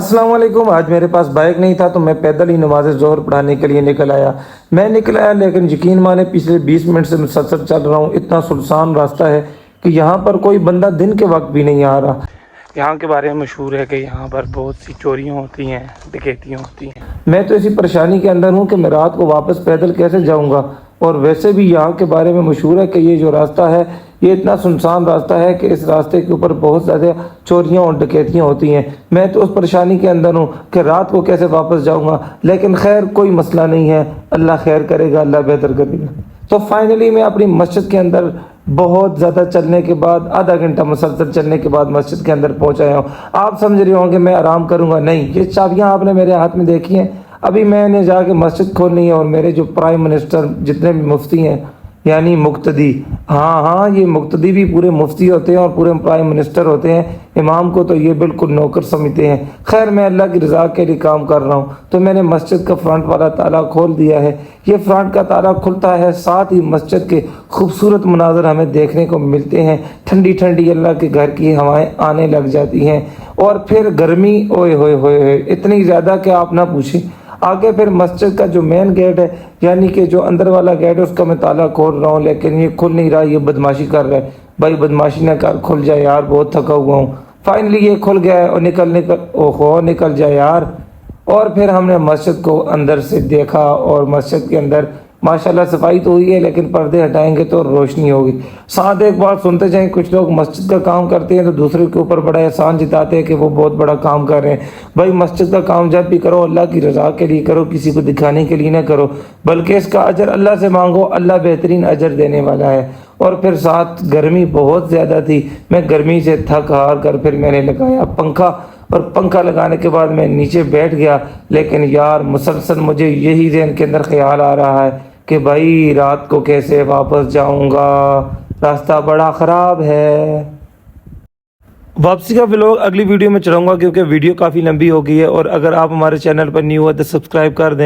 अस्सलाम वालेकुम। आज मेरे पास बाइक नहीं था तो मैं पैदल ही नमाज ज़ोहर पढ़ाने के लिए निकल आया। लेकिन यकीन माने पिछले 20 मिनट से मुसलसल चल रहा हूँ। इतना सुनसान रास्ता है कि यहाँ पर कोई बंदा दिन के वक्त भी नहीं आ रहा। यहाँ के बारे में मशहूर है कि यहाँ पर बहुत सी चोरियाँ होती हैं, डकैतियाँ होती हैं। मैं तो इसी परेशानी के अंदर हूँ कि मैं रात को वापस पैदल कैसे जाऊँगा। और वैसे भी यहाँ के बारे में मशहूर है कि ये जो रास्ता है ये इतना सुनसान रास्ता है कि इस रास्ते के ऊपर बहुत ज़्यादा चोरियाँ और डकैतियाँ होती हैं। मैं तो उस परेशानी के अंदर हूँ कि रात को कैसे वापस जाऊँगा। लेकिन खैर कोई मसला नहीं है, अल्लाह खैर करेगा, अल्लाह बेहतर करेगा। तो फाइनली मैं अपनी मस्जिद के अंदर बहुत ज़्यादा चलने के बाद, आधा घंटा मुसलसल चलने के बाद मस्जिद के अंदर पहुँच आया हूँ। आप समझ रहे होंगे मैं आराम करूँगा, नहीं, ये चाबियाँ आपने मेरे हाथ में देखी हैं। अभी मैंने जाके मस्जिद खोलनी है और मेरे जो प्राइम मिनिस्टर जितने भी मुफ्ती हैं यानी मुक्तदी, हाँ ये मुक्तदी भी पूरे मुफ्ती होते हैं और पूरे प्राइम मिनिस्टर होते हैं। इमाम को तो ये बिल्कुल नौकर समझते हैं। खैर मैं अल्लाह की रज़ा के लिए काम कर रहा हूँ। तो मैंने मस्जिद का फ्रंट वाला ताला खोल दिया है। ये फ्रंट का ताला खुलता है, साथ ही मस्जिद के खूबसूरत मनाज़र हमें देखने को मिलते हैं। ठंडी ठंडी अल्लाह के घर की हवाएं आने लग जाती हैं। और फिर गर्मी ओए होए होए इतनी ज़्यादा कि आप ना पूछें। आगे फिर मस्जिद का जो मेन गेट है यानी कि जो अंदर वाला गेट है उसका मैं ताला खोल रहा हूँ, लेकिन ये खुल नहीं रहा। ये बदमाशी कर रहा है। भाई बदमाशी ना कर, खुल जाए यार, बहुत थका हुआ हूँ। फाइनली ये खुल गया है और निकल जाए यार। और फिर हमने मस्जिद को अंदर से देखा और मस्जिद के अंदर माशाल्लाह सफाई तो हुई है, लेकिन पर्दे हटाएंगे तो रोशनी होगी। साथ एक बात सुनते जाएं, कुछ लोग मस्जिद का काम करते हैं तो दूसरे के ऊपर बड़ा एहसान जताते हैं कि वो बहुत बड़ा काम कर रहे हैं। भाई मस्जिद का काम जब भी करो अल्लाह की रज़ा के लिए करो, किसी को दिखाने के लिए ना करो, बल्कि इसका अजर अल्लाह से मांगो, अल्लाह बेहतरीन अजर देने वाला है। और फिर साथ गर्मी बहुत ज़्यादा थी। मैं गर्मी से थक हार कर फिर मैंने लगाया पंखा, और पंखा लगाने के बाद मैं नीचे बैठ गया। लेकिन यार मुसलसल मुझे यही ज़हन के अंदर ख्याल आ रहा है कि भाई रात को कैसे वापस जाऊंगा, रास्ता बड़ा ख़राब है। वापसी का व्लॉग अगली वीडियो में चलाऊंगा क्योंकि वीडियो काफ़ी लंबी हो गई है। और अगर आप हमारे चैनल पर न्यू हो तो सब्सक्राइब कर दें।